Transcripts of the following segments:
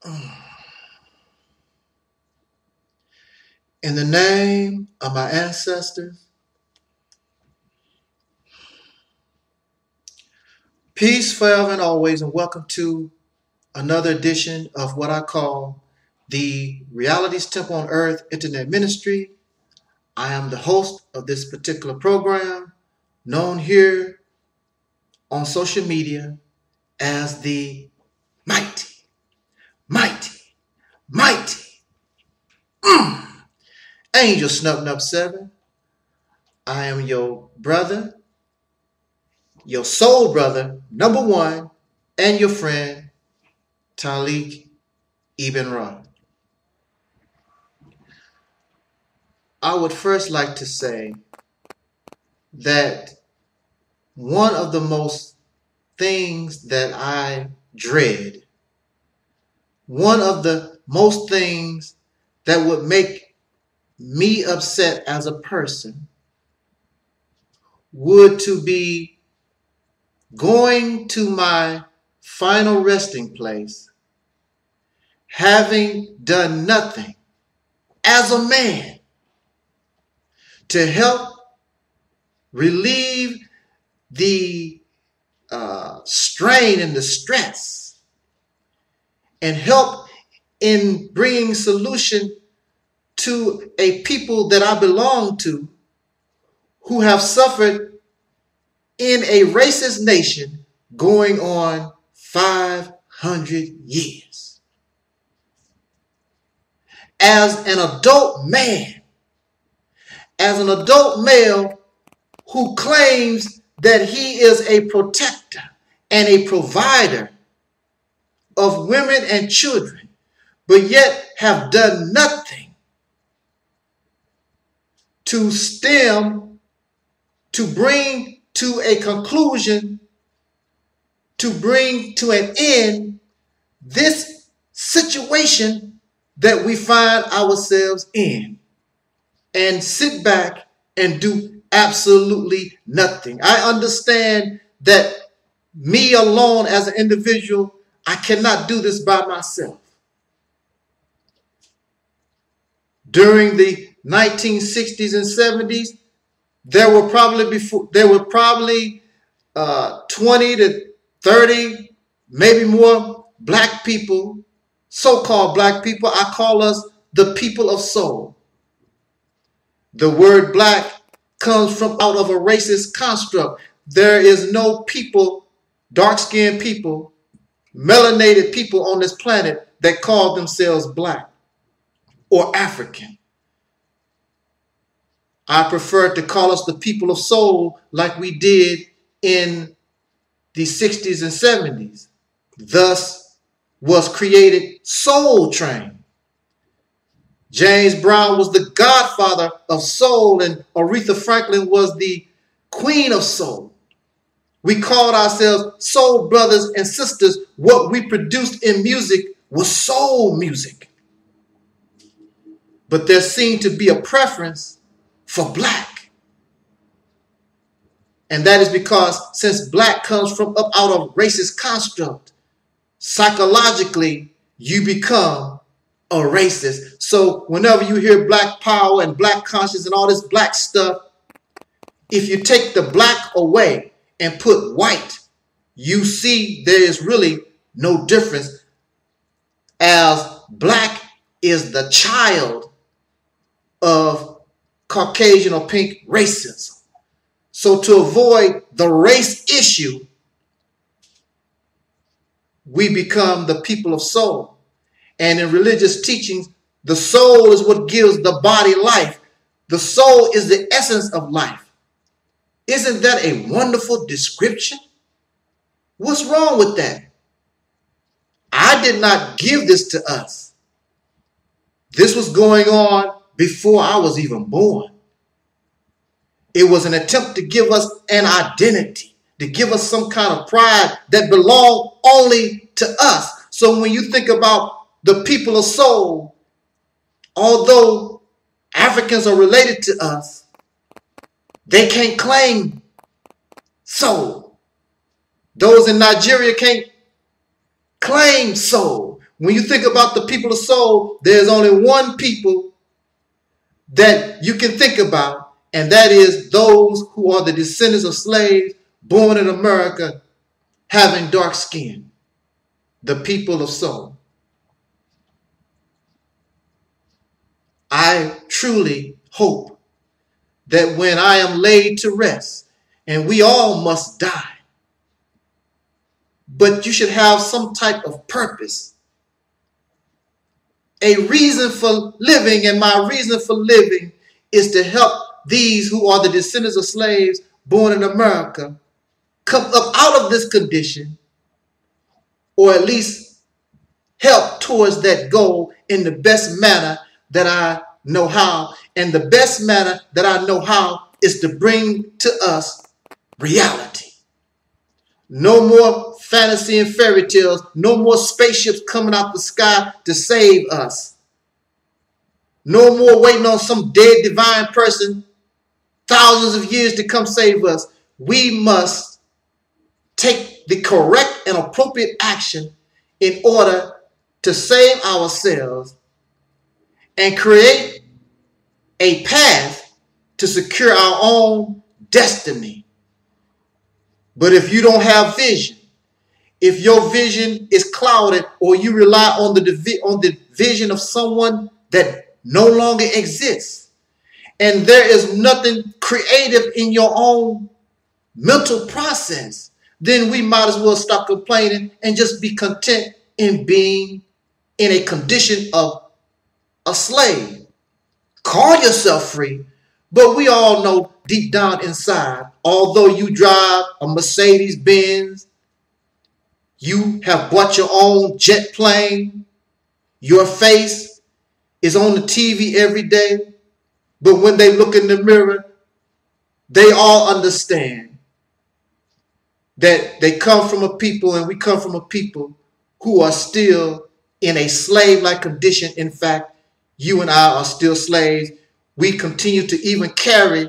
In the name of my ancestors, peace forever and always, and welcome to another edition of what I call the Reality's Temple on Earth Internet Ministry. I am the host of this particular program, known here on social media as the mighty Angel Snubbing Up 7. I am your brother, your soul brother, number one, and your friend, Taalik Ibn'rad. I would first like to say that one of the most things that I dread, one of the most things that would make me upset as a person, would to be going to my final resting place, having done nothing as a man to help relieve the strain and the stress, and help in bringing solution to a people that I belong to who have suffered in a racist nation going on 500 years. As an adult man, as an adult male who claims that he is a protector and a provider of women and children, but yet have done nothing to stem, to bring to a conclusion, to bring to an end this situation that we find ourselves in, and sit back and do absolutely nothing. I understand that me alone as an individual, I cannot do this by myself. During the 1960s and 70s, there were probably 20 to 30, maybe more black people, so-called black people. I call us the people of soul. The word black comes from out of a racist construct. There is no people, dark-skinned people, melanated people on this planet that call themselves black or African. I prefer to call us the people of soul like we did in the 60s and 70s. Thus was created Soul Train. James Brown was the godfather of soul, and Aretha Franklin was the queen of soul. We called ourselves soul brothers and sisters. What we produced in music was soul music. But there seemed to be a preference for black. And that is because since black comes from up out of racist construct, psychologically you become a racist. So whenever you hear black power and black conscience and all this black stuff, if you take the black away and put white, you see there is really no difference, as black is the child of Caucasian or pink racism. So to avoid the race issue, we become the people of soul. And in religious teachings, the soul is what gives the body life. The soul is the essence of life. Isn't that a wonderful description? What's wrong with that? I did not give this to us. This was going on before I was even born. It was an attempt to give us an identity, to give us some kind of pride that belonged only to us. So when you think about the people of soul, although Africans are related to us, they can't claim soul. Those in Nigeria can't claim soul. When you think about the people of soul, there's only one people that you can think about, and that is those who are the descendants of slaves born in America having dark skin, the people of soul. I truly hope that when I am laid to rest, and we all must die, but you should have some type of purpose, a reason for living, and my reason for living is to help these who are the descendants of slaves born in America come up out of this condition, or at least help towards that goal in the best manner that I know how. And the best manner that I know how is to bring to us reality. No more fantasy and fairy tales. No more spaceships coming out the sky to save us. No more waiting on some dead divine person thousands of years to come save us. We must take the correct and appropriate action in order to save ourselves and create a path to secure our own destiny. But if you don't have vision, if your vision is clouded, or you rely on the vision of someone that no longer exists, and there is nothing creative in your own mental process, then we might as well stop complaining and just be content in being in a condition of a slave. Call yourself free, but we all know deep down inside, although you drive a Mercedes Benz, you have bought your own jet plane, your face is on the TV every day, but when they look in the mirror, they all understand that they come from a people, and we come from a people who are still in a slave-like condition. In fact, you and I are still slaves. We continue to even carry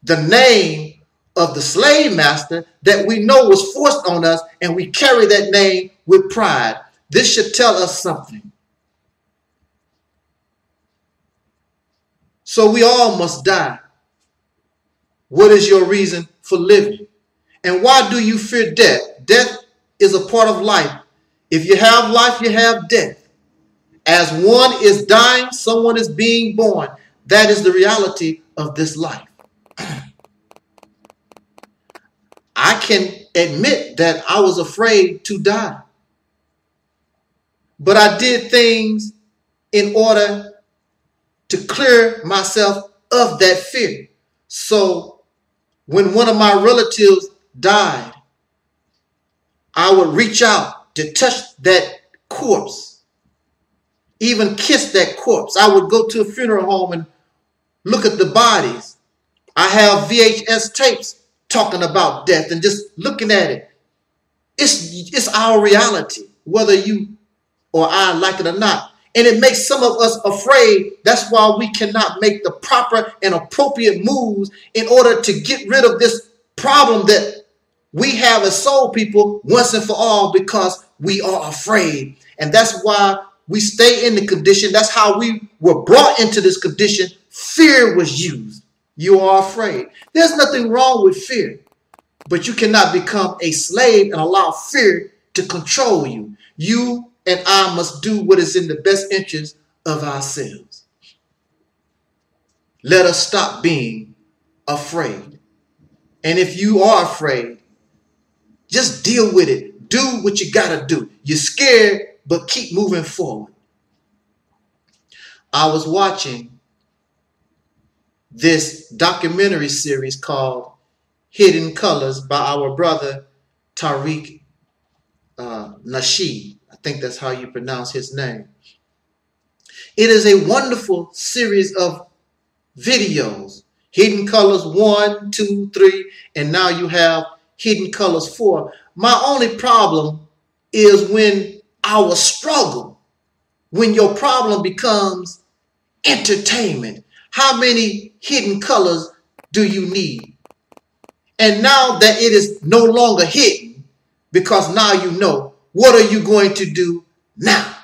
the name of the slave master that we know was forced on us, and we carry that name with pride. This should tell us something. So we all must die. What is your reason for living? And why do you fear death? Death is a part of life. If you have life, you have death. As one is dying, someone is being born. That is the reality of this life. I can admit that I was afraid to die. But I did things in order to clear myself of that fear. So when one of my relatives died, I would reach out to touch that corpse, even kiss that corpse. I would go to a funeral home and look at the bodies. I have VHS tapes talking about death and just looking at it. It's our reality, whether you or I like it or not. And it makes some of us afraid. That's why we cannot make the proper and appropriate moves in order to get rid of this problem that we have as soul people once and for all, because we are afraid. And that's why we stay in the condition. That's how we were brought into this condition. Fear was used. You are afraid. There's nothing wrong with fear, but you cannot become a slave and allow fear to control you. You and I must do what is in the best interest of ourselves. Let us stop being afraid. And if you are afraid, just deal with it. Do what you got to do. You're scared, but keep moving forward. I was watching this documentary series called Hidden Colors by our brother Tariq Nasheed. I think that's how you pronounce his name. It is a wonderful series of videos. Hidden Colors 1, 2, 3, and now you have Hidden Colors 4. My only problem is when our struggle, when your problem becomes entertainment. How many hidden colors do you need? And now that it is no longer hidden, because now you know, what are you going to do now?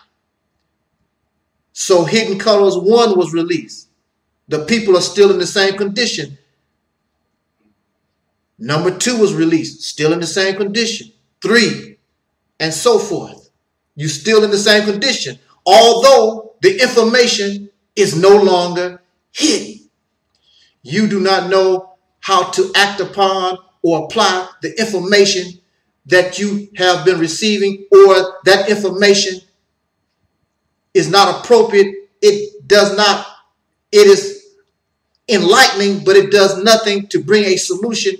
So Hidden Colors 1 was released. The people are still in the same condition. Number 2 was released, still in the same condition. 3, and so forth. You're still in the same condition, although the information is no longer hidden. You do not know how to act upon or apply the information that you have been receiving, or that information is not appropriate. It is enlightening, but it does nothing to bring a solution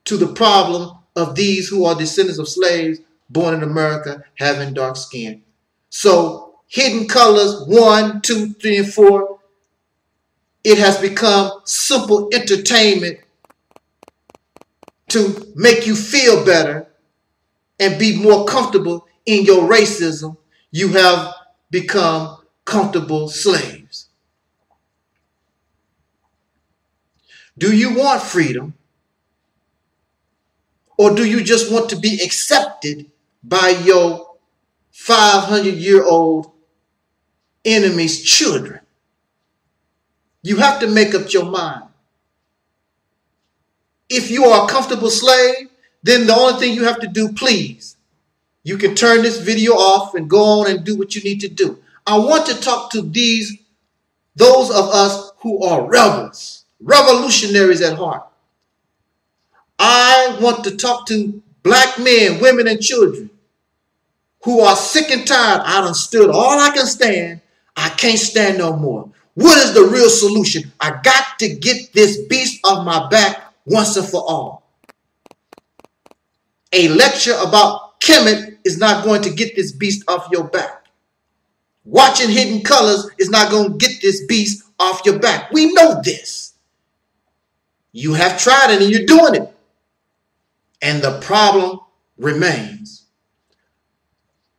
to the problem of these who are descendants of slaves born in America having dark skin. So Hidden Colors 1, 2, 3, and 4, it has become simple entertainment to make you feel better and be more comfortable in your racism. You have become comfortable slaves. Do you want freedom? Or do you just want to be accepted by your 500-year-old enemy's children? You have to make up your mind. If you are a comfortable slave, then the only thing you have to do, please, you can turn this video off and go on and do what you need to do. I want to talk to those of us who are rebels, revolutionaries at heart. I want to talk to black men, women, and children who are sick and tired. I done stood all I can stand. I can't stand no more. What is the real solution? I got to get this beast off my back once and for all. A lecture about Kemet is not going to get this beast off your back. Watching Hidden Colors is not going to get this beast off your back. We know this. You have tried it and you're doing it. And the problem remains.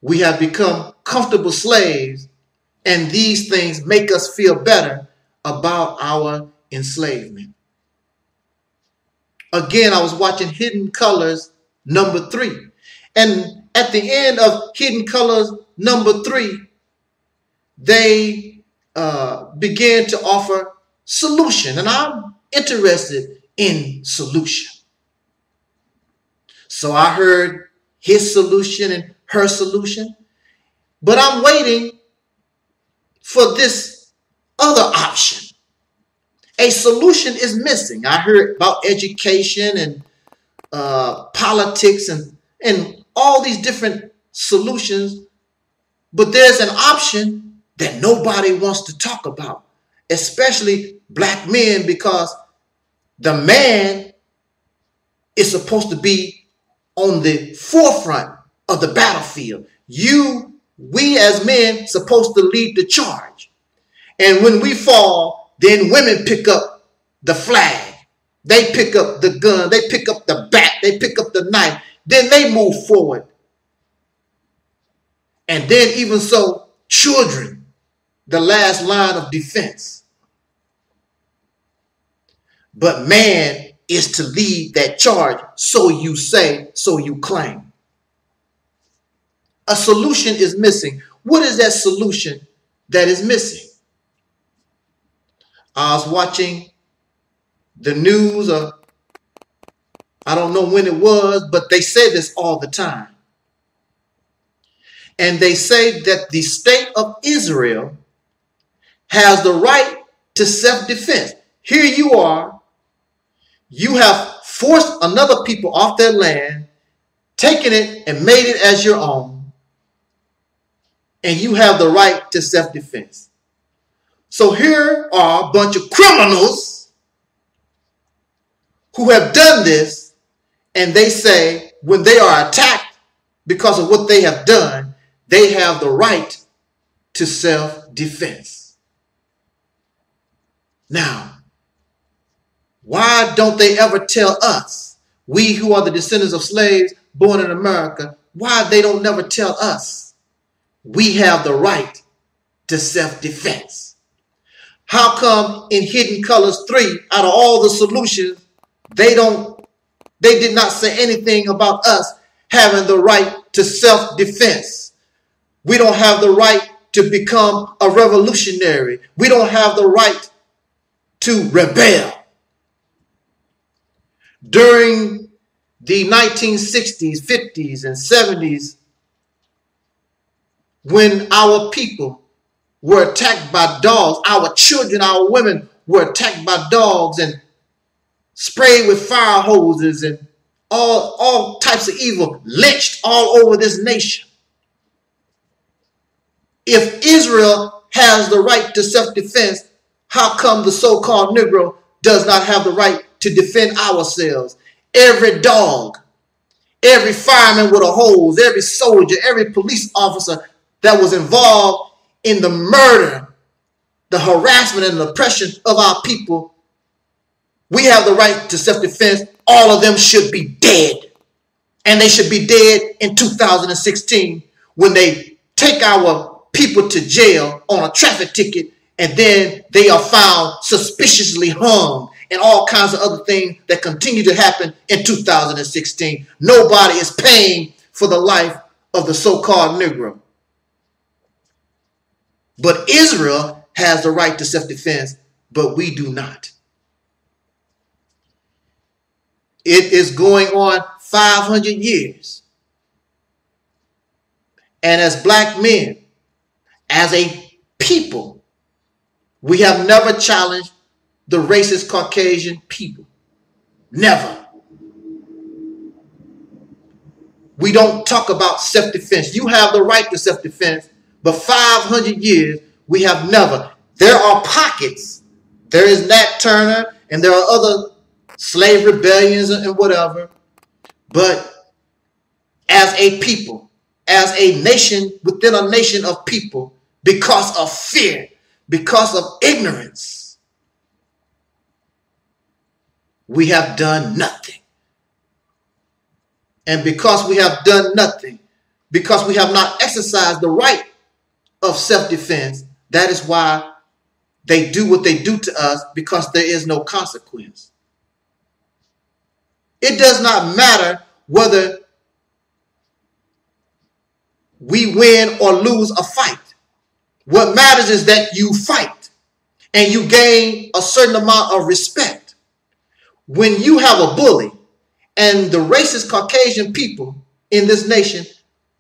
We have become comfortable slaves, and these things make us feel better about our enslavement. Again, I was watching Hidden Colors number 3. And at the end of Hidden Colors number 3, they began to offer solution. And I'm interested in solution. So I heard his solution and her solution. But I'm waiting for this other option. A solution is missing. I heard about education and politics and all these different solutions. But there's an option that nobody wants to talk about, especially black men, because the man is supposed to be on the forefront of the battlefield. We as men supposed to lead the charge. And when we fall, then women pick up the flag. They pick up the gun. They pick up the bat. They pick up the knife. Then they move forward. And then even so, children, the last line of defense. But man is to lead that charge, so you say, so you claim. A solution is missing. What is that solution that is missing? I was watching the news, I don't know when it was, but they say this all the time. And they say that the state of Israel has the right to self-defense. Here you are. You have forced another people off their land, taken it and made it as your own, and you have the right to self-defense. So here are a bunch of criminals who have done this, and they say when they are attacked because of what they have done, they have the right to self-defense. Now, why don't they ever tell us, we who are the descendants of slaves born in America, why they don't never tell us we have the right to self-defense? How come in Hidden Colors 3, out of all the solutions, they did not say anything about us having the right to self-defense? We don't have the right to become a revolutionary. We don't have the right to rebel. During the 1960s, 50s, and 70s, when our people were attacked by dogs, our children, our women were attacked by dogs and sprayed with fire hoses and all types of evil, lynched all over this nation. If Israel has the right to self-defense, how come the so-called Negro does not have the right to defend ourselves? Every dog, every fireman with a hose, every soldier, every police officer that was involved in the murder, the harassment and the oppression of our people, we have the right to self-defense. All of them should be dead. And they should be dead in 2016 when they take our people to jail on a traffic ticket and then they are found suspiciously hung and all kinds of other things that continue to happen in 2016. Nobody is paying for the life of the so-called Negro. But Israel has the right to self-defense, but we do not. It is going on 500 years. And as black men, as a people, we have never challenged the racist Caucasian people. Never. We don't talk about self-defense. You have the right to self-defense, but 500 years, we have never. There are pockets. There is Nat Turner, and there are other slave rebellions and whatever. But as a people, as a nation within a nation of people, because of fear, because of ignorance, we have done nothing. And because we have done nothing, because we have not exercised the right of self-defense, that is why they do what they do to us, because there is no consequence. It does not matter whether we win or lose a fight. What matters is that you fight and you gain a certain amount of respect. When you have a bully, and the racist Caucasian people in this nation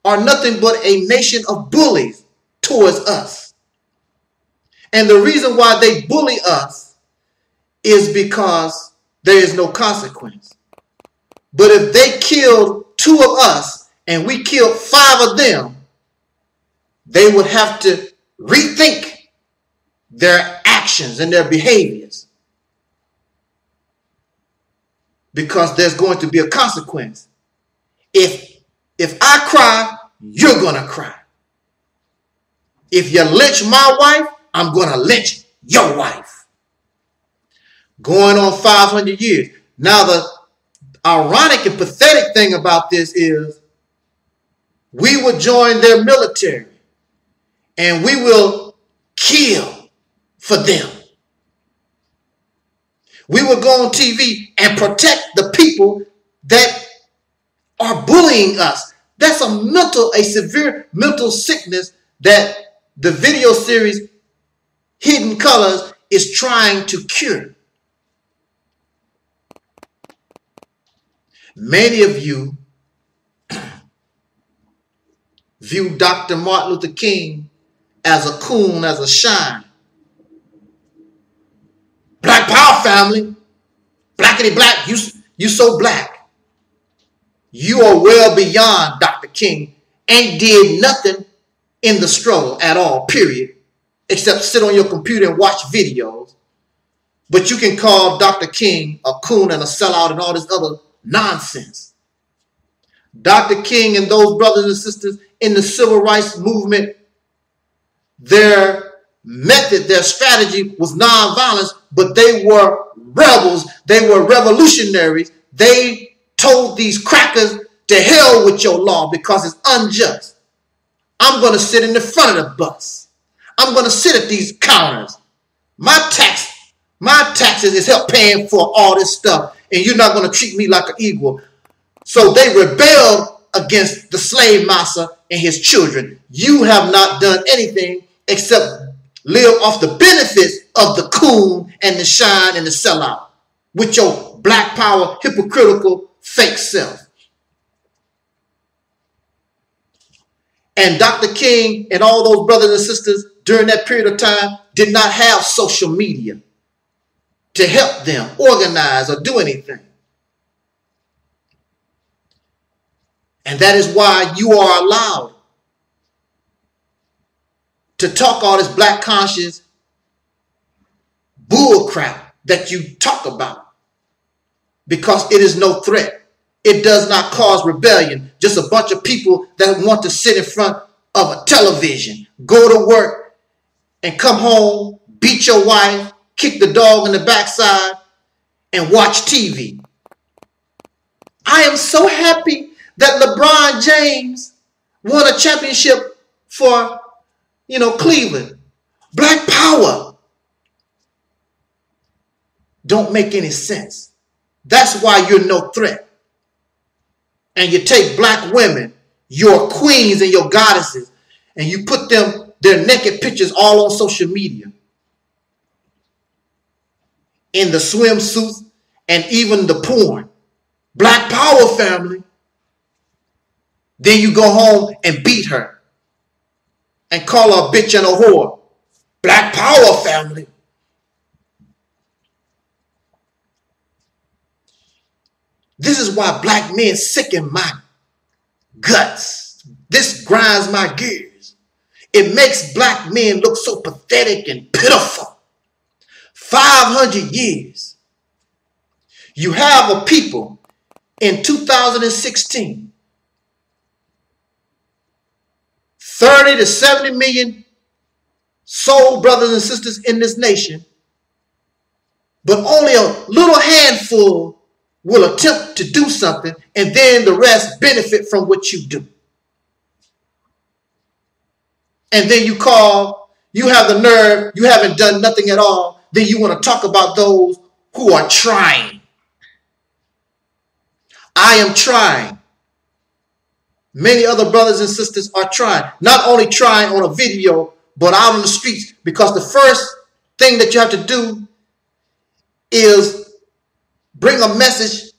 are nothing but a nation of bullies towards us. And the reason why they bully us is because there is no consequence. But if they killed 2 of us and we killed 5 of them, they would have to rethink their actions and their behaviors, because there's going to be a consequence. If I cry, you're going to cry. If you lynch my wife, I'm going to lynch your wife. Going on 500 years. Now, the ironic and pathetic thing about this is we will join their military and we will kill for them. We will go on TV and protect the people that are bullying us. That's a severe mental sickness that the video series Hidden Colors is trying to cure. Many of you view Dr. Martin Luther King as a coon, as a shine. Black power, family. Blackity black, you so black. You are well beyond Dr. King. Ain't did nothing in the struggle at all, period, except sit on your computer and watch videos. But you can call Dr. King a coon and a sellout and all this other nonsense. Dr. King and those brothers and sisters in the civil rights movement, their method, their strategy was nonviolence, but they were rebels. They were revolutionaries. They told these crackers to hell with your law because it's unjust. I'm going to sit in the front of the bus. I'm going to sit at these counters. My taxes is help paying for all this stuff, and you're not going to treat me like an equal. So they rebelled against the slave master and his children. You have not done anything except live off the benefits of the coon and the shine and the sellout with your black power, hypocritical, fake self. And Dr. King and all those brothers and sisters during that period of time did not have social media to help them organize or do anything. And that is why you are allowed to talk all this black conscious bull crap that you talk about, because it is no threat. It does not cause rebellion. Just a bunch of people that want to sit in front of a television, go to work, and come home, beat your wife, kick the dog in the backside, and watch TV. I am so happy that LeBron James won a championship for, Cleveland. Black power don't make any sense. That's why you're no threat. And you take black women, your queens and your goddesses, and you put their naked pictures all on social media, in the swimsuits and even the porn. Black power, family. Then you go home and beat her and call her a bitch and a whore. Black power, family. This is why black men sicken my guts. This grinds my gears. It makes black men look so pathetic and pitiful. 500 years. You have a people in 2016, 30 to 70 million soul brothers and sisters in this nation, but only a little handful will attempt to do something, and then the rest benefit from what you do. And then you have the nerve, you haven't done nothing at all, then you want to talk about those who are trying. I am trying. Many other brothers and sisters are trying. Not only trying on a video, but out on the streets, because the first thing that you have to do is bring a message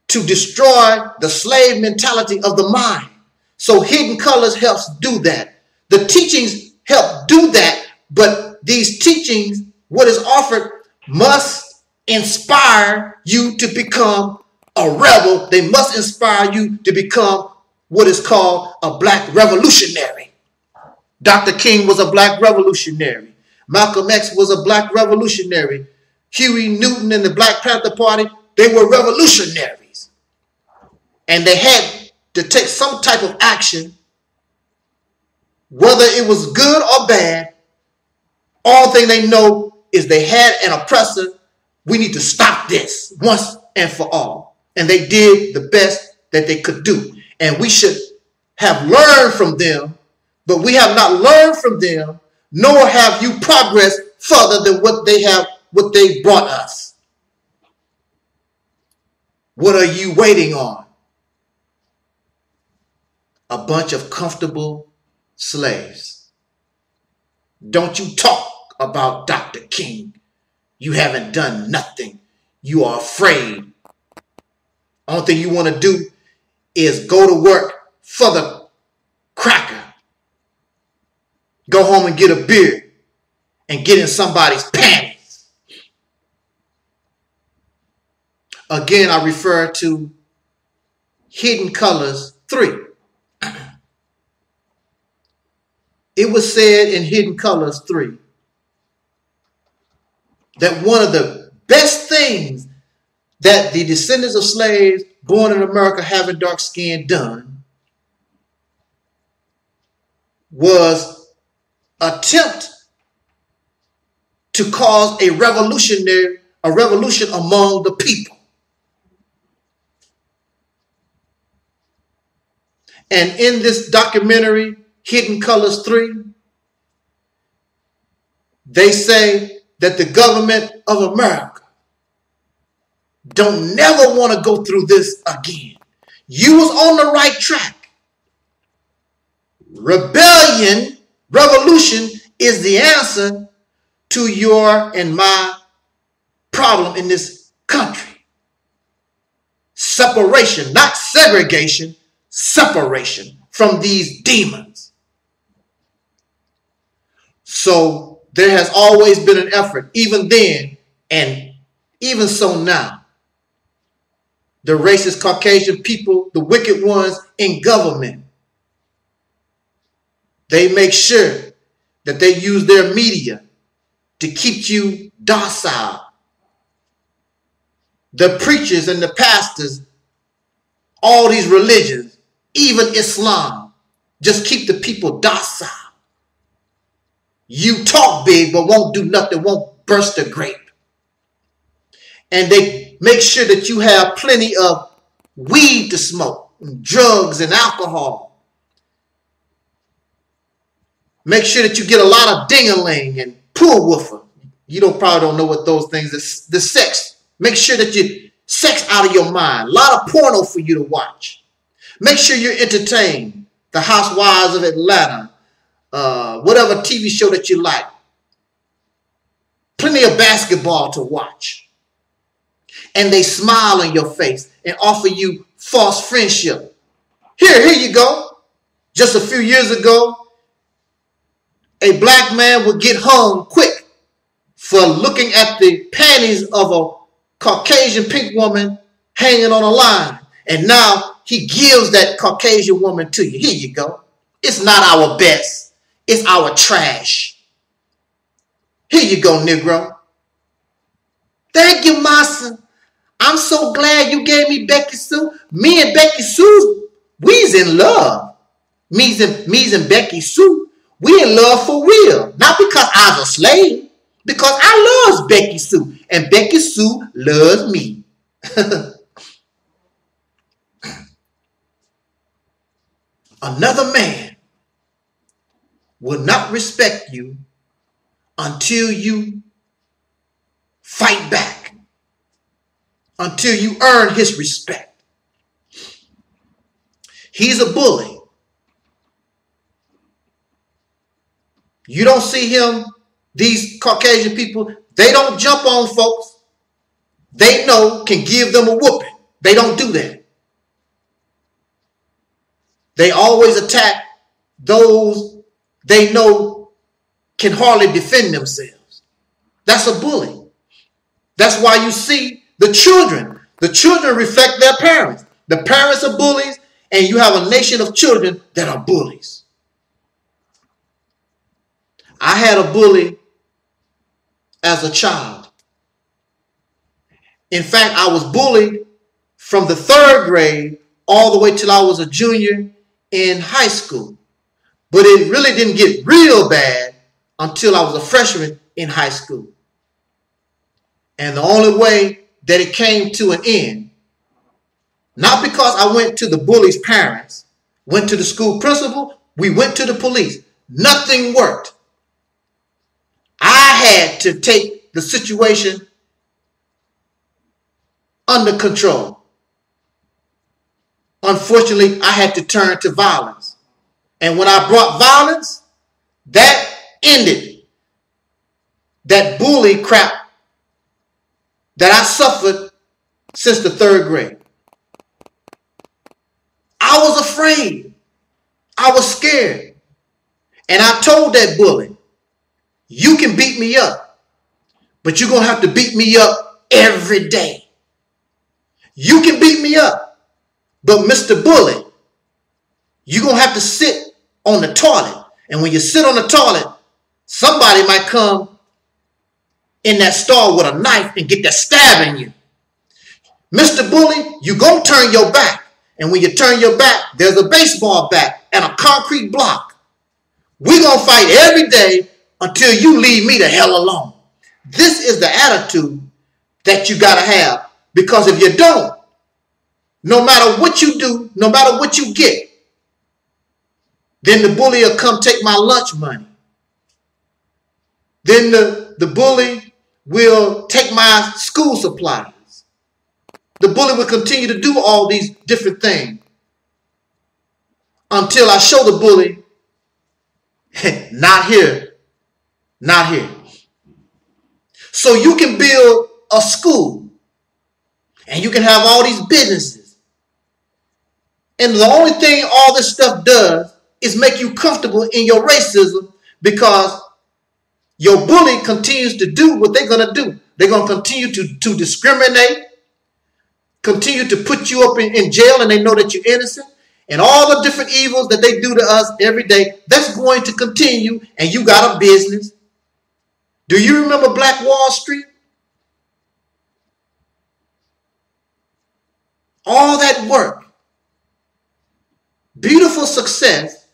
to destroy the slave mentality of the mind. So Hidden Colors helps do that. The teachings help do that, but these teachings, what is offered, must inspire you to become a rebel. They must inspire you to become what is called a black revolutionary. Dr. King was a black revolutionary. Malcolm X was a black revolutionary. Huey Newton and the Black Panther Party, they were revolutionaries. And they had to take some type of action, whether it was good or bad. All thing they know is they had an oppressor. We need to stop this once and for all. And they did the best that they could do. And we should have learned from them, but we have not learned from them, nor have you progressed further than what they brought us. What are you waiting on? A bunch of comfortable slaves. Don't you talk about Dr. King. You haven't done nothing. You are afraid. Only thing you want to do is go to work for the cracker. Go home and get a beer and get in somebody's panties. Again, I refer to Hidden Colors 3. It was said in Hidden Colors 3 that one of the best things that the descendants of slaves born in America having dark skin done was attempt to cause a revolution among the people. And in this documentary, Hidden Colors 3, they say that the government of America don't never want to go through this again. You was on the right track. Rebellion Revolution is the answer to your and my problem in this country. Separation, not segregation, separation from these demons. So there has always been an effort, even then and even so now. The racist Caucasian people, the wicked ones in government, they make sure that they use their media to keep you docile. The preachers and the pastors, all these religions, even Islam, just keep the people docile. You talk big but won't do nothing, won't burst a grape. And they make sure that you have plenty of weed to smoke, and drugs and alcohol. Make sure that you get a lot of ding-a-ling and pool woofer. You probably don't know what those things are. The sex. Make sure that you sex out of your mind. A lot of porno for you to watch. Make sure you're entertained. The Housewives of Atlanta. Whatever TV show that you like. Plenty of basketball to watch. And they smile on your face and offer you false friendship. Here you go. Just a few years ago, a black man would get hung quick for looking at the panties of a Caucasian pink woman hanging on a line. And now he gives that Caucasian woman to you. Here you go. It's not our best. It's our trash. Here you go, Negro. Thank you, Massa. I'm so glad you gave me Becky Sue. Me and Becky Sue, we's in love. Me's and Becky Sue, we in love for real. Not because I was a slave. Because I loves Becky Sue. And Becky Sue loves me. Another man will not respect you until you fight back. Until you earn his respect. He's a bully. You don't see him, these Caucasian people, they don't jump on folks they know can give them a whooping. They don't do that. They always attack those they know can hardly defend themselves. That's a bully. That's why you see the children reflect their parents. The parents are bullies, and you have a nation of children that are bullies. I had a bully as a child. In fact, I was bullied from the 3rd grade all the way till I was a junior in high school. But it really didn't get real bad until I was a freshman in high school. And the only way that it came to an end, not because I went to the bully's parents, went to the school principal, we went to the police. Nothing worked. I had to take the situation under control. Unfortunately, I had to turn to violence. And when I brought violence, that ended that bully crap that I suffered since the 3rd grade. I was afraid. I was scared. And I told that bully, you can beat me up, but you're going to have to beat me up every day. You can beat me up, but Mr. Bully, you're going to have to sit on the toilet. And when you sit on the toilet, somebody might come in that stall with a knife and get that stabbing you. Mr. Bully, you're going to turn your back. And when you turn your back, there's a baseball bat and a concrete block. We're going to fight every day until you leave me the hell alone. This is the attitude that you got to have. Because if you don't, no matter what you do, no matter what you get, then the bully will come take my lunch money. Then the bully will take my school supplies. The bully will continue to do all these different things until I show the bully Not here. Not here. So you can build a school and you can have all these businesses. And the only thing all this stuff does is make you comfortable in your racism, because your bully continues to do what they're going to do. They're going to continue to discriminate, continue to put you up in jail, and they know that you're innocent. And all the different evils that they do to us every day, that's going to continue, and you got a business. Do you remember Black Wall Street? All that work, beautiful success,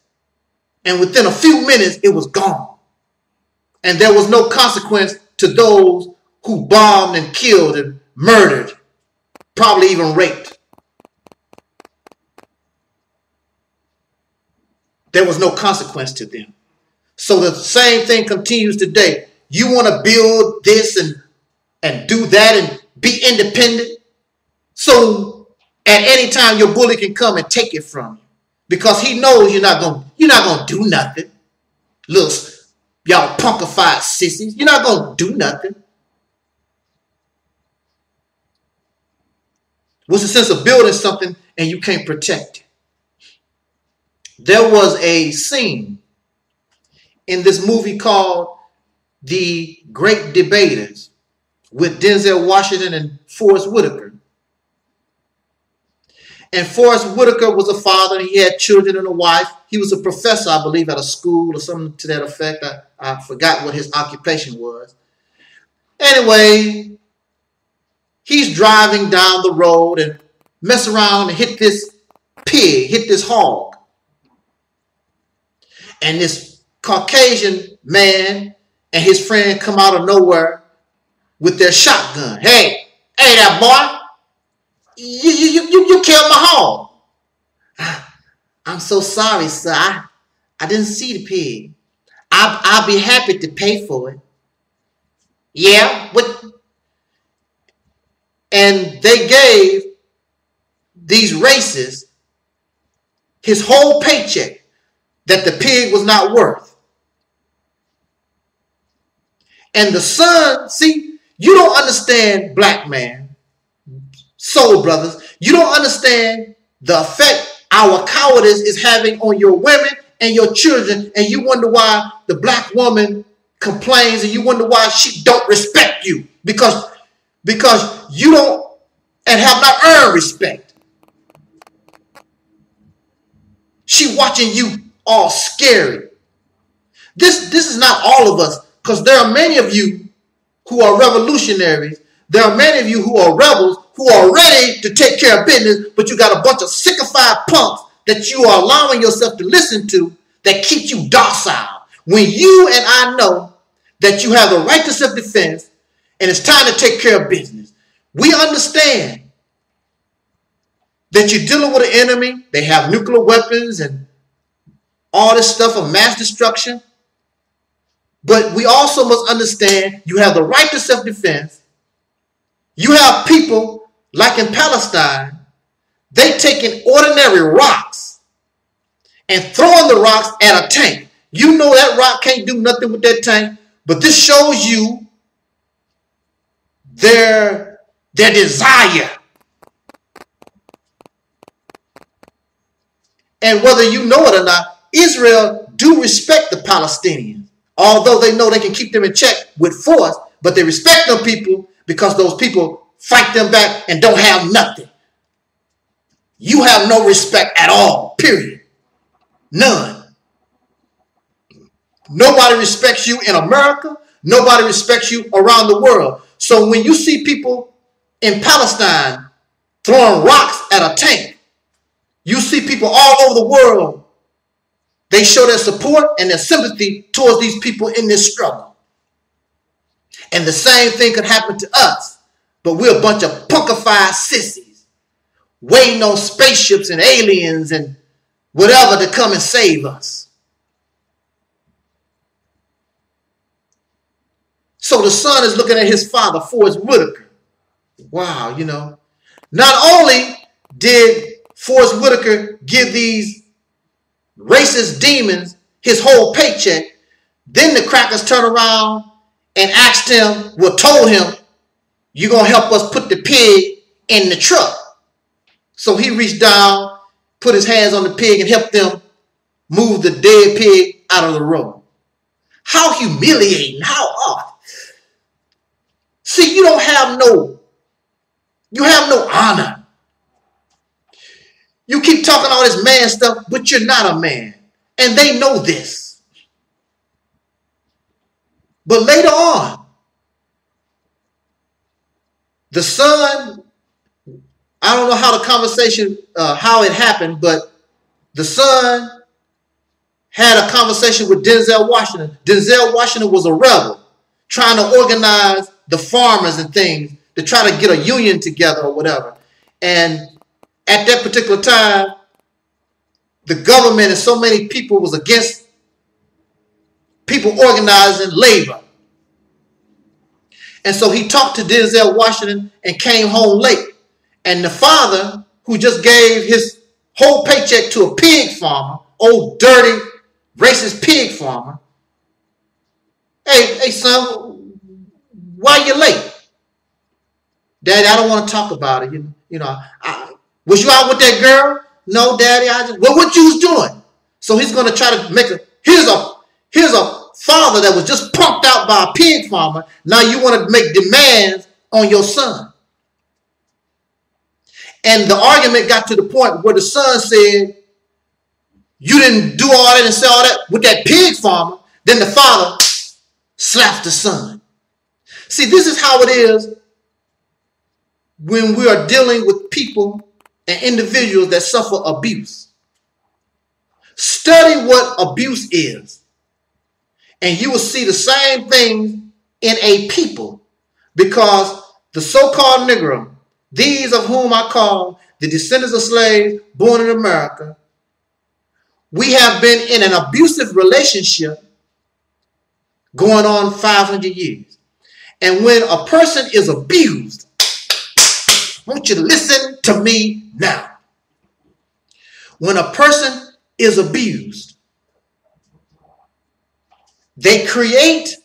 and within a few minutes, it was gone. And there was no consequence to those who bombed and killed and murdered, probably even raped. There was no consequence to them. So the same thing continues today. You want to build this and do that and be independent. So at any time your bully can come and take it from you, because he knows you're not gonna do nothing. Little y'all punkified sissies, you're not gonna do nothing. What's the sense of building something and you can't protect it? There was a scene in this movie called The Great Debaters with Denzel Washington and Forrest Whitaker. And Forrest Whitaker was a father. He had children and a wife. He was a professor, I believe, at a school or something to that effect. I forgot what his occupation was. Anyway, he's driving down the road and mess around and hit this pig, hit this hog. And this Caucasian man and his friend come out of nowhere with their shotgun. Hey there, boy. You killed my hog. I'm so sorry, sir. I didn't see the pig. I'll be happy to pay for it. Yeah, what? And they gave these racists his whole paycheck that the pig was not worth. And the son, see, you don't understand, black man, soul brothers, you don't understand the effect our cowardice is having on your women and your children, and you wonder why the black woman complains, and you wonder why she don't respect you, because you don't and have not earned respect. She watching you all scary. This is not all of us, because there are many of you who are revolutionaries. There are many of you who are rebels, who are ready to take care of business, but you got a bunch of sycophantic punks that you are allowing yourself to listen to that keep you docile. When you and I know that you have the right to self-defense and it's time to take care of business, we understand that you're dealing with an enemy. They have nuclear weapons and all this stuff of mass destruction. But we also must understand you have the right to self-defense. You have people like in Palestine, they taking ordinary rocks and throwing the rocks at a tank. You know that rock can't do nothing with that tank, but this shows you their desire. And whether you know it or not, Israel do respect the Palestinians, although they know they can keep them in check with force, but they respect them people because those people fight them back and don't have nothing. You have no respect at all, period. None. Nobody respects you in America. Nobody respects you around the world. So when you see people in Palestine throwing rocks at a tank, you see people all over the world, they show their support and their sympathy towards these people in this struggle. And the same thing could happen to us, but we're a bunch of punkified sissies waiting on spaceships and aliens and whatever to come and save us. So the son is looking at his father, Forrest Whitaker. Wow, you know. Not only did Forrest Whitaker give these racist demons his whole paycheck. Then the crackers turned around and asked him, well, told him, you're going to help us put the pig in the truck. So he reached down, put his hands on the pig and helped them move the dead pig out of the road. How humiliating. How odd. See, you have no honor. You keep talking all this man stuff, but you're not a man. And they know this. But later on, the son, I don't know how the conversation, how it happened, but the son had a conversation with Denzel Washington. Denzel Washington was a rebel trying to organize the farmers and things to try to get a union together or whatever. And at that particular time, the government and so many people was against people organizing labor. And so he talked to Denzel Washington and came home late. And the father, who just gave his whole paycheck to a pig farmer, old dirty, racist pig farmer, hey son, why you late? Daddy, I don't want to talk about it. Was you out with that girl? No, Daddy, well, what you was doing? So he's going to try to make here's a father that was just punked out by a pig farmer. Now you want to make demands on your son. And the argument got to the point where the son said, you didn't do all that and say all that with that pig farmer. Then the father slaps the son. See, this is how it is when we are dealing with people and individuals that suffer abuse. Study what abuse is, and you will see the same thing in a people, because the so-called Negro, these of whom I call the descendants of slaves born in America, we have been in an abusive relationship going on 500 years. And when a person is abused, I want you to listen to me now. When a person is abused, they create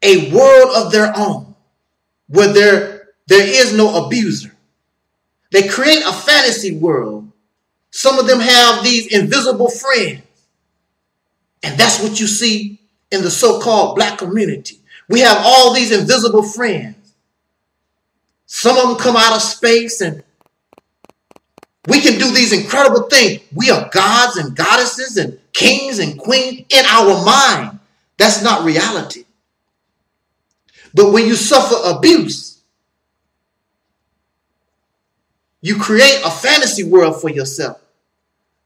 a world of their own where there is no abuser. They create a fantasy world. Some of them have these invisible friends. And that's what you see in the so-called black community. We have all these invisible friends. Some of them come out of space and we can do these incredible things. We are gods and goddesses and kings and queens in our mind. That's not reality. But when you suffer abuse, you create a fantasy world for yourself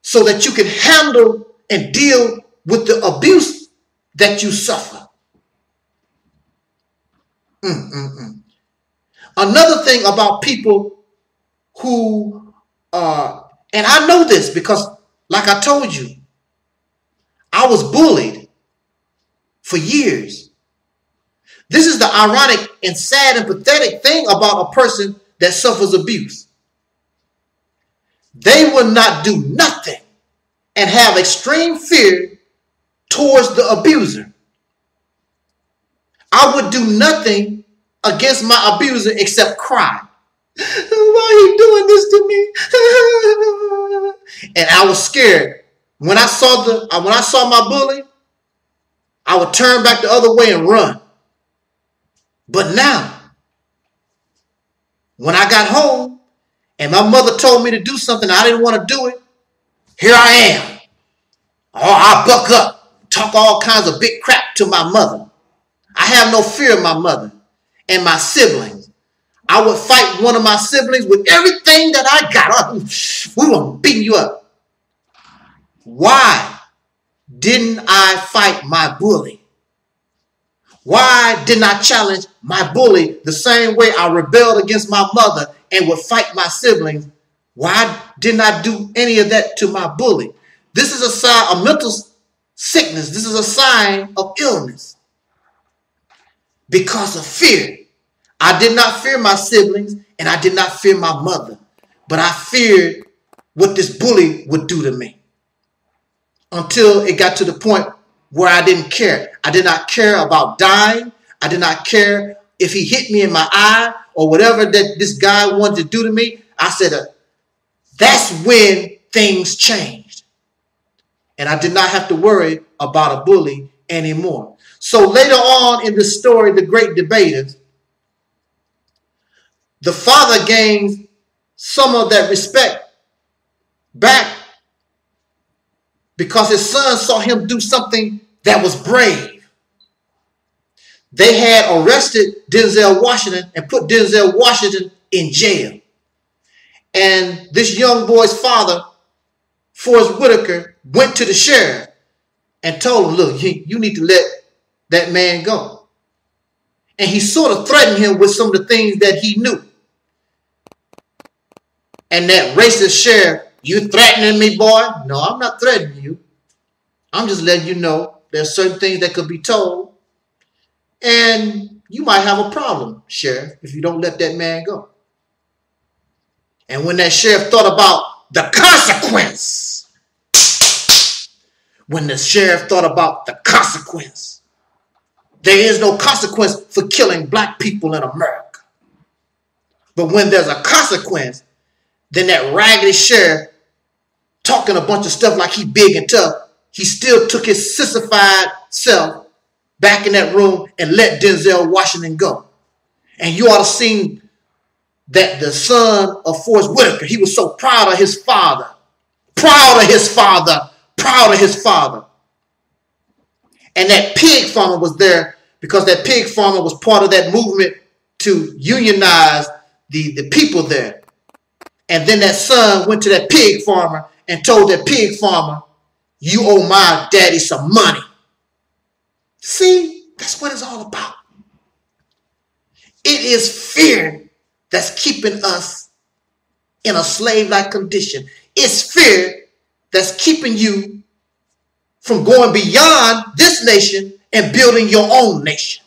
so that you can handle and deal with the abuse that you suffer. Another thing about people who, and I know this because, like I told you, I was bullied for years. This is the ironic and sad and pathetic thing about a person that suffers abuse. They will not do nothing and have extreme fear towards the abuser. I would do nothing against my abuser except cry. Why are you doing this to me? And I was scared. When I saw my bully, I would turn back the other way and run. But now, when I got home and my mother told me to do something I didn't want to do it, here I am. Oh, I buck up, talk all kinds of big crap to my mother. I have no fear of my mother and my siblings. I would fight one of my siblings with everything that I got. We were beating you up. Why didn't I fight my bully? Why didn't I challenge my bully the same way I rebelled against my mother and would fight my siblings? Why didn't I do any of that to my bully? This is a sign of mental sickness. This is a sign of illness. Because of fear. I did not fear my siblings and I did not fear my mother. But I feared what this bully would do to me. until it got to the point where I didn't care. I did not care about dying. I did not care if he hit me in my eye or whatever that this guy wanted to do to me. I said, that's when things changed. And I did not have to worry about a bully anymore. So later on in the story, the great debaters, the father gains some of that respect back because his son saw him do something that was brave. They had arrested Denzel Washington and put Denzel Washington in jail. And this young boy's father, Forrest Whitaker, went to the sheriff and told him, look, you need to let that man go. And he sort of threatened him with some of the things that he knew. And that racist sheriff, you threatening me, boy? No, I'm not threatening you. I'm just letting you know there's certain things that could be told. And you might have a problem, sheriff, if you don't let that man go. And when that sheriff thought about the consequence, there is no consequence for killing black people in America. But when there's a consequence, then that raggedy sheriff talking a bunch of stuff like he big and tough, he still took his sissified self back in that room and let Denzel Washington go. And you ought to see that the son of Forrest Whitaker, he was so proud of his father. And that pig farmer was there because that pig farmer was part of that movement to unionize the people there. And then that son went to that pig farmer and told that pig farmer, you owe my daddy some money. See, that's what it's all about. It is fear that's keeping us in a slave-like condition. It's fear that's keeping you from going beyond this nation and building your own nation.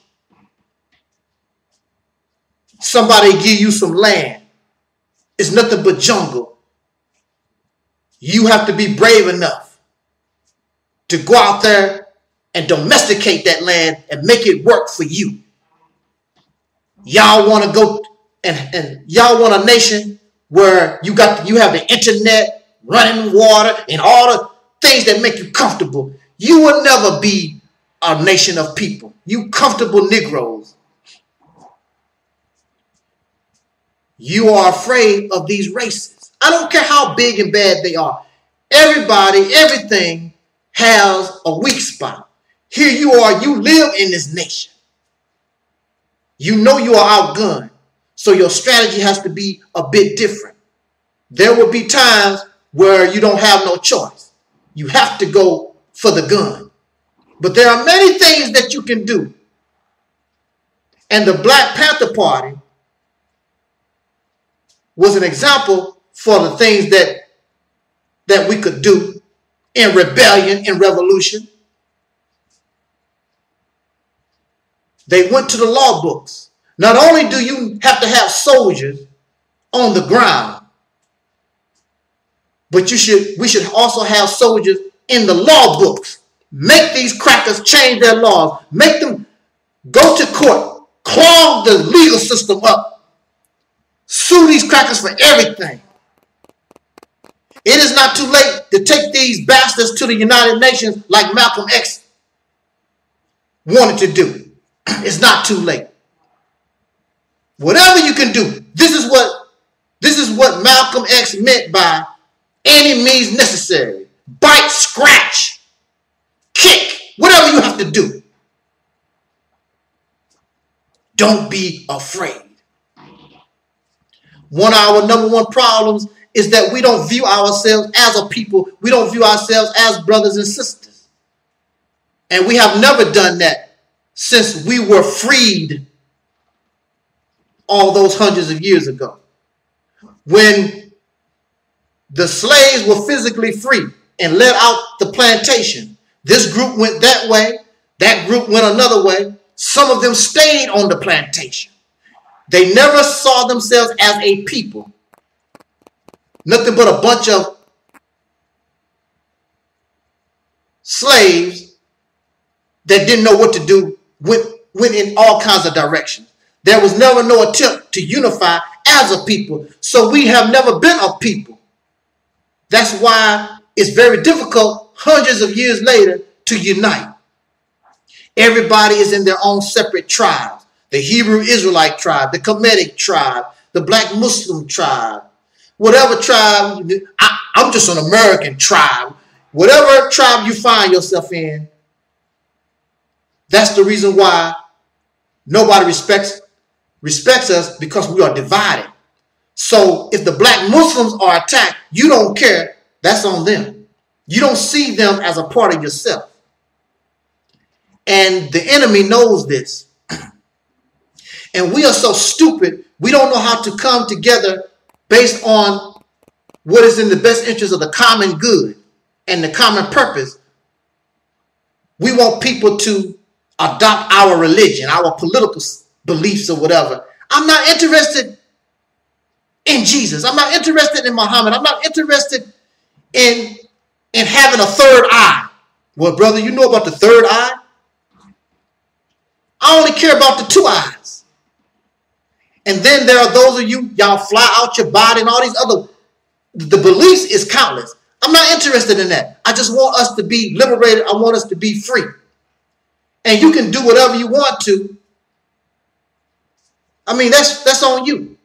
Somebody give you some land. It's nothing but jungle. You have to be brave enough to go out there and domesticate that land and make it work for you. Y'all want to go and y'all want a nation where you have the internet, running water, and all the things that make you comfortable. You will never be a nation of people. You comfortable Negroes. You are afraid of these races. I don't care how big and bad they are. Everybody, everything has a weak spot. Here you are, you live in this nation. You know you are outgunned. So your strategy has to be a bit different. There will be times where you don't have no choice. You have to go for the gun. But there are many things that you can do. And the Black Panther Party was an example for the things that we could do in rebellion, in revolution. They went to the law books. Not only do you have to have soldiers on the ground, but we should also have soldiers in the law books. Make these crackers change their laws. Make them go to court, clog the legal system up, sue these crackers for everything. It is not too late to take these bastards to the United Nations like Malcolm X wanted to do. It's not too late. Whatever you can do, this is what Malcolm X meant by any means necessary. Bite, scratch, kick, whatever you have to do. Don't be afraid. One of our number one problems is that we don't view ourselves as a people. We don't view ourselves as brothers and sisters. And we have never done that since we were freed all those hundreds of years ago. When the slaves were physically free and let out the plantation, this group went that way, that group went another way. Some of them stayed on the plantation. They never saw themselves as a people. Nothing but a bunch of slaves that didn't know what to do went in all kinds of directions. There was never no attempt to unify as a people. So we have never been a people. That's why it's very difficult hundreds of years later to unite. Everybody is in their own separate tribes. The Hebrew Israelite tribe, the Kemetic tribe, the Black Muslim tribe, whatever tribe. I'm just an American tribe. Whatever tribe you find yourself in, that's the reason why nobody respects us, because we are divided. So if the Black Muslims are attacked, you don't care. That's on them. You don't see them as a part of yourself. And the enemy knows this. And we are so stupid, we don't know how to come together based on what is in the best interest of the common good and the common purpose. We want people to adopt our religion, our political beliefs or whatever. I'm not interested in Jesus. I'm not interested in Muhammad. I'm not interested in having a third eye. Well, brother, you know about the third eye? I only care about the two eyes. And then there are those of you, y'all fly out your body and all these other, the beliefs is countless. I'm not interested in that. I just want us to be liberated. I want us to be free. And you can do whatever you want to. I mean, that's on you.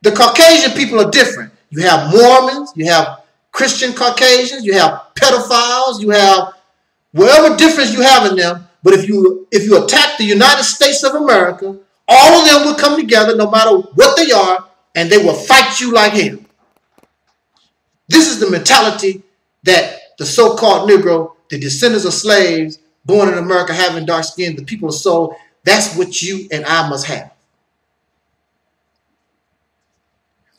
The Caucasian people are different. You have Mormons, you have Christian Caucasians, you have pedophiles, you have whatever difference you have in them. But if you attack the United States of America, all of them will come together, no matter what they are, and they will fight you like hell. This is the mentality that the so-called Negro, the descendants of slaves, born in America, having dark skin, the people of soul, that's what you and I must have.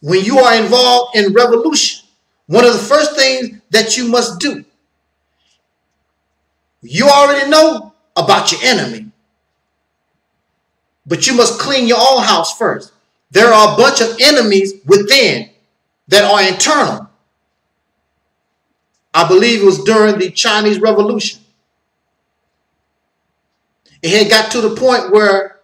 When you are involved in revolution, one of the first things that you must do, you already know about your enemy, but you must clean your own house first. There are a bunch of enemies within that are internal. I believe it was during the Chinese Revolution. It had got to the point where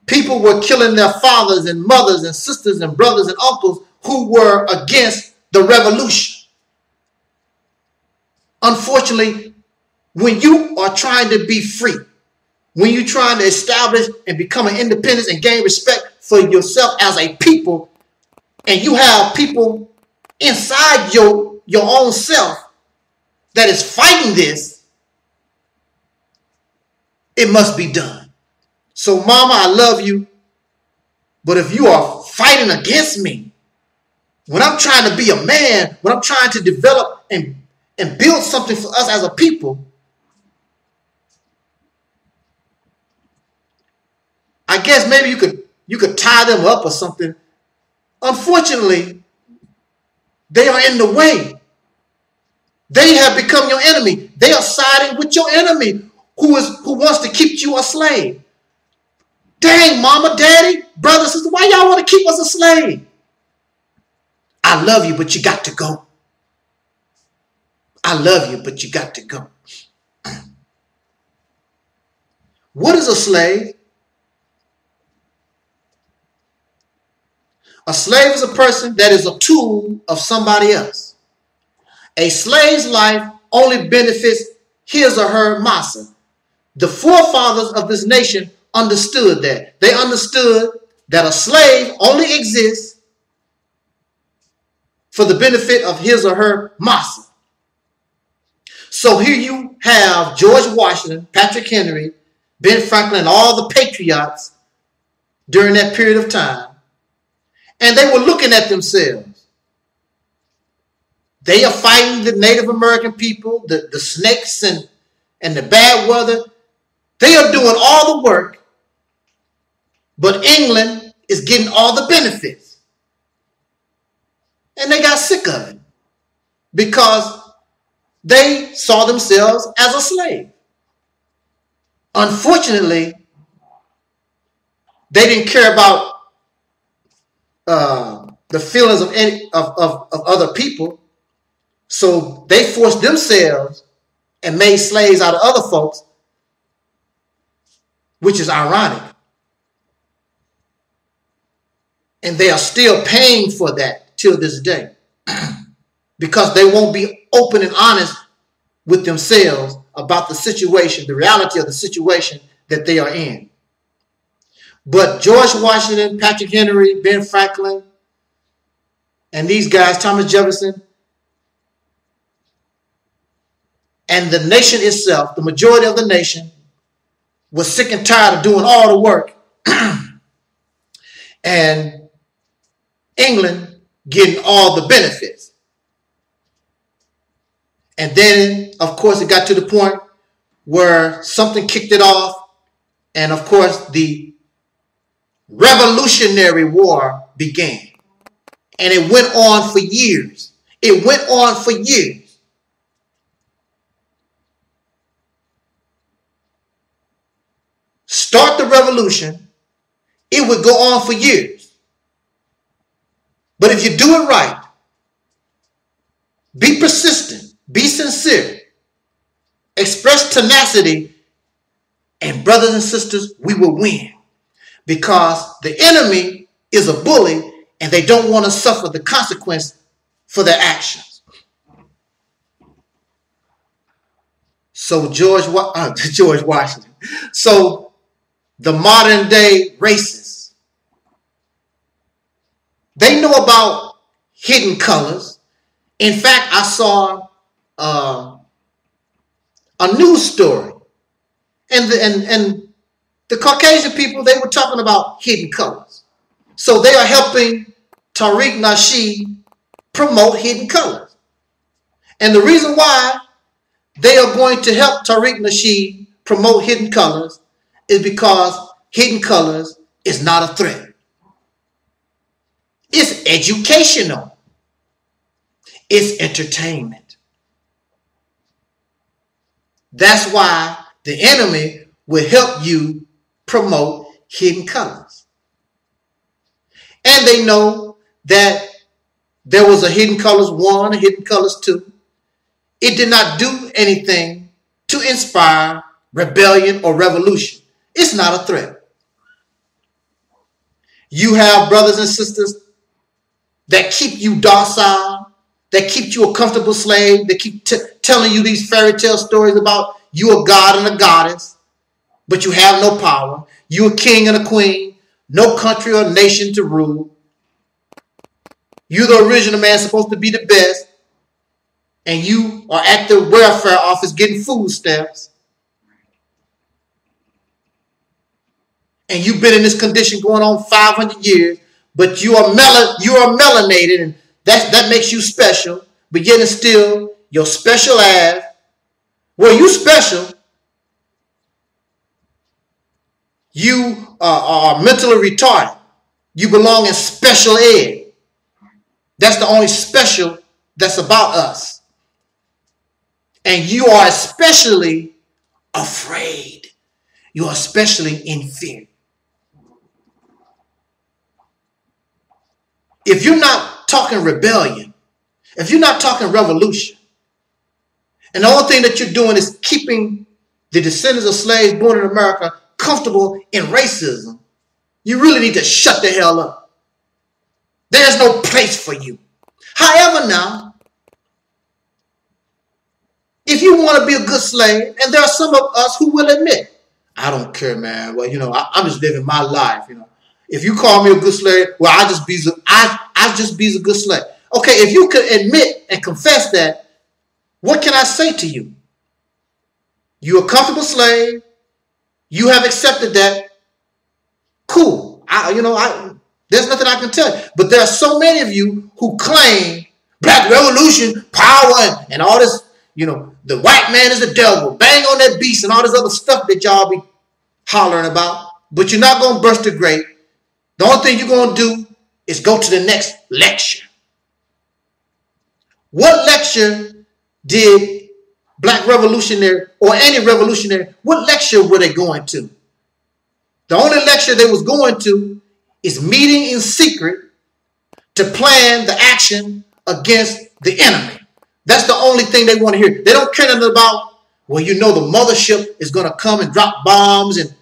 people were killing their fathers and mothers and sisters and brothers and uncles who were against the revolution. Unfortunately, when you are trying to be free, when you're trying to establish and become an independence and gain respect for yourself as a people, and you have people inside your own self that is fighting this, it must be done. So, mama, I love you, but if you are fighting against me, when I'm trying to be a man, when I'm trying to develop and build something for us as a people, I guess maybe you could tie them up or something. Unfortunately, they are in the way. They have become your enemy. They are siding with your enemy who wants to keep you a slave. Dang, mama, daddy, brother, sister, why y'all want to keep us a slave? I love you, but you got to go. I love you, but you got to go. What is a slave? A slave is a person that is a tool of somebody else. A slave's life only benefits his or her master. The forefathers of this nation understood that. They understood that a slave only exists for the benefit of his or her master. So here you have George Washington, Patrick Henry, Ben Franklin, and all the patriots during that period of time. And they were looking at themselves. They are fighting the Native American people, the snakes and the bad weather. They are doing all the work, but England is getting all the benefits. And they got sick of it because they saw themselves as a slave. Unfortunately, they didn't care about the feelings of other people, so they forced themselves and made slaves out of other folks, which is ironic. And they are still paying for that till this day because they won't be open and honest with themselves about the situation, the reality of the situation that they are in. But George Washington, Patrick Henry, Ben Franklin, and these guys, Thomas Jefferson, and the nation itself, the majority of the nation, was sick and tired of doing all the work. And England getting all the benefits. And then, of course, it got to the point where something kicked it off. And, of course, the Revolutionary War began. And it went on for years. It went on for years. Start the revolution, it would go on for years. But if you do it right, be persistent, be sincere, express tenacity, and brothers and sisters, we will win. Because the enemy is a bully and they don't want to suffer the consequence for their actions. So George Washington. So the modern day racists, they know about hidden colors. In fact, I saw a news story, and the Caucasian people, they were talking about hidden colors. So they are helping Tariq Nasheed promote hidden colors. And the reason why they are going to help Tariq Nasheed promote hidden colors is because hidden colors is not a threat. It's educational. It's entertainment. That's why the enemy will help you promote hidden colors. And they know that there was a Hidden Colors 1, a Hidden Colors 2. It did not do anything to inspire rebellion or revolution. It's not a threat. You have brothers and sisters that keep you docile, that keep you a comfortable slave, that keep telling you these fairy tale stories about you a god and a goddess, but you have no power. You a king and a queen, no country or nation to rule. You the original man supposed to be the best, and you are at the welfare office getting food stamps. And you've been in this condition going on 500 years, but you are melanated, and that makes you special. But yet and still, your special ass, well, you special. You are mentally retarded. You belong in special ed. That's the only special that's about us. And you are especially afraid. You are especially in fear. If you're not talking rebellion, if you're not talking revolution, and the only thing that you're doing is keeping the descendants of slaves born in America comfortable in racism, you really need to shut the hell up. There's no place for you. However, now, if you want to be a good slave, and there are some of us who will admit, I don't care, man. Well, I'm just living my life. If you call me a good slave, well, I just be a good slave. Okay, if you could admit and confess that, what can I say to you? You're a comfortable slave. You have accepted that. Cool. There's nothing I can tell you. But there are so many of you who claim black revolution, power, and all this, the white man is the devil, bang on that beast, and all this other stuff that y'all be hollering about. But you're not going to burst the grape. The only thing you're going to do is go to the next lecture. What lecture did black revolutionary or any revolutionary, what lecture were they going to? The only lecture they was going to is meeting in secret to plan the action against the enemy. That's the only thing they want to hear. They don't care nothing about Well, you know the mothership is going to come and drop bombs. And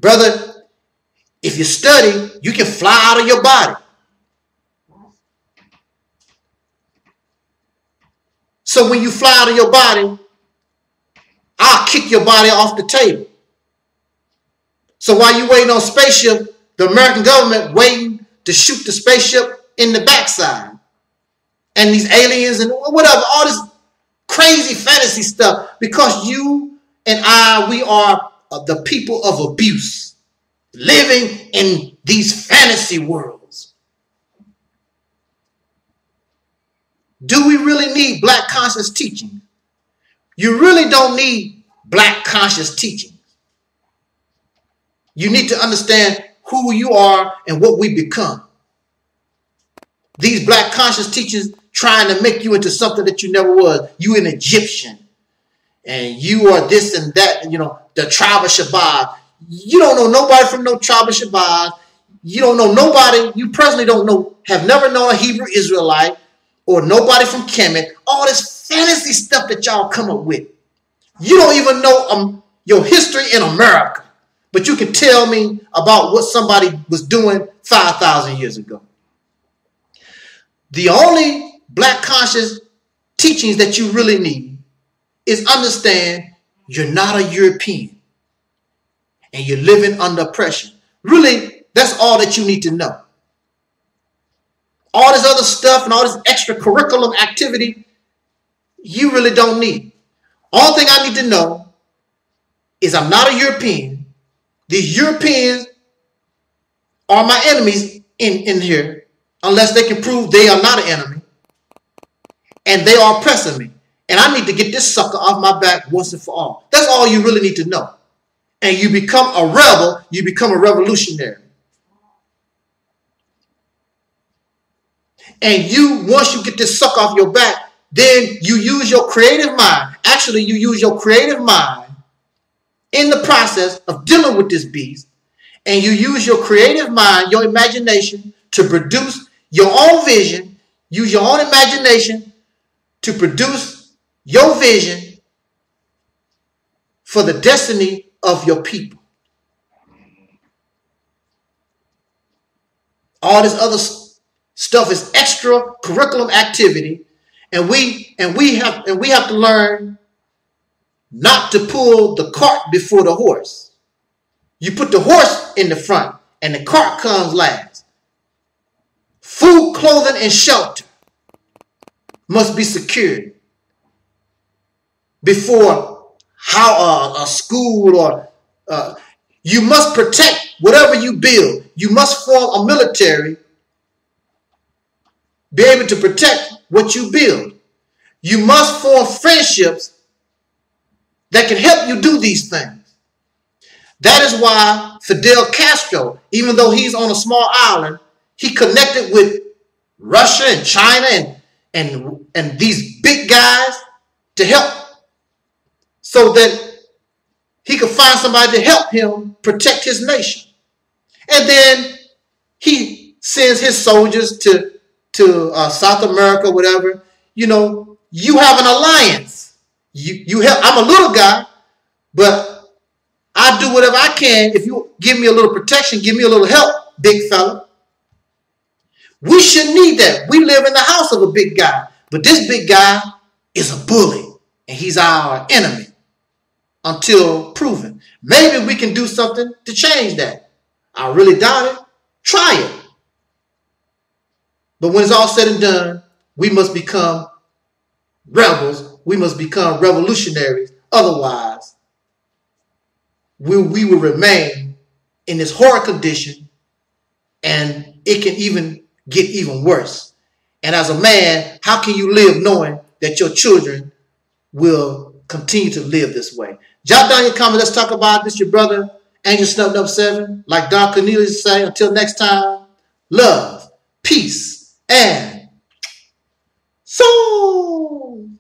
brother, if you study, you can fly out of your body. So when you fly out of your body, I'll kick your body off the table. So while you waiting on spaceship, the American government waiting to shoot the spaceship in the backside. And these aliens and whatever, all this crazy fantasy stuff, because you and I, we are the people of abuse, living in these fantasy worlds. Do we really need black conscious teaching? You really don't need black conscious teaching. You need to understand who you are and what we become. These black conscious teachers trying to make you into something that you never was. You an Egyptian. And you are this and that, you know, the tribe of Shabbat. You don't know nobody from no tribe of Shabbat. You don't know nobody. You personally don't know, have never known a Hebrew Israelite or nobody from Kemet. All this fantasy stuff that y'all come up with. You don't even know your history in America. But you can tell me about what somebody was doing 5,000 years ago. The only black conscious teachings that you really need is understand you're not a European and you're living under oppression. Really, that's all that you need to know. All this other stuff and all this extracurriculum activity, you really don't need. All thing I need to know is I'm not a European. These Europeans are my enemies in here, unless they can prove they are not an enemy. And they are oppressing me. And I need to get this sucker off my back once and for all. That's all you really need to know. And you become a rebel, you become a revolutionary. And you, once you get this sucker off your back, then you use your creative mind. Actually, you use your creative mind in the process of dealing with this beast. And you use your creative mind, your imagination, to produce your own vision. Use your own imagination to produce your vision for the destiny of your people. All this other stuff is extra curriculum activity, and we have to learn not to pull the cart before the horse. You put the horse in the front, and the cart comes last. Food, clothing, and shelter must be secured before how a school or you must protect whatever you build. You must form a military, be able to protect what you build. You must form friendships that can help you do these things. That is why Fidel Castro, even though he's on a small island, he connected with Russia and China and these big guys to help, so that he could find somebody to help him protect his nation. And then he sends his soldiers to South America, whatever. You know, you have an alliance. You help. I'm a little guy, but I do whatever I can. If you give me a little protection, give me a little help, big fella. We shouldn't need that. We live in the house of a big guy, but this big guy is a bully, and he's our enemy until proven. Maybe we can do something to change that. I really doubt it. Try it. But when it's all said and done, we must become rebels. We must become revolutionaries. Otherwise, we will remain in this horror condition, and it can even get even worse. And as a man, how can you live knowing that your children will continue to live this way? Jot down your comment. Let's talk about this. Your brother, Angel Snubbed Up 7. Like Don Cornelius say, until next time, love, peace, and soul.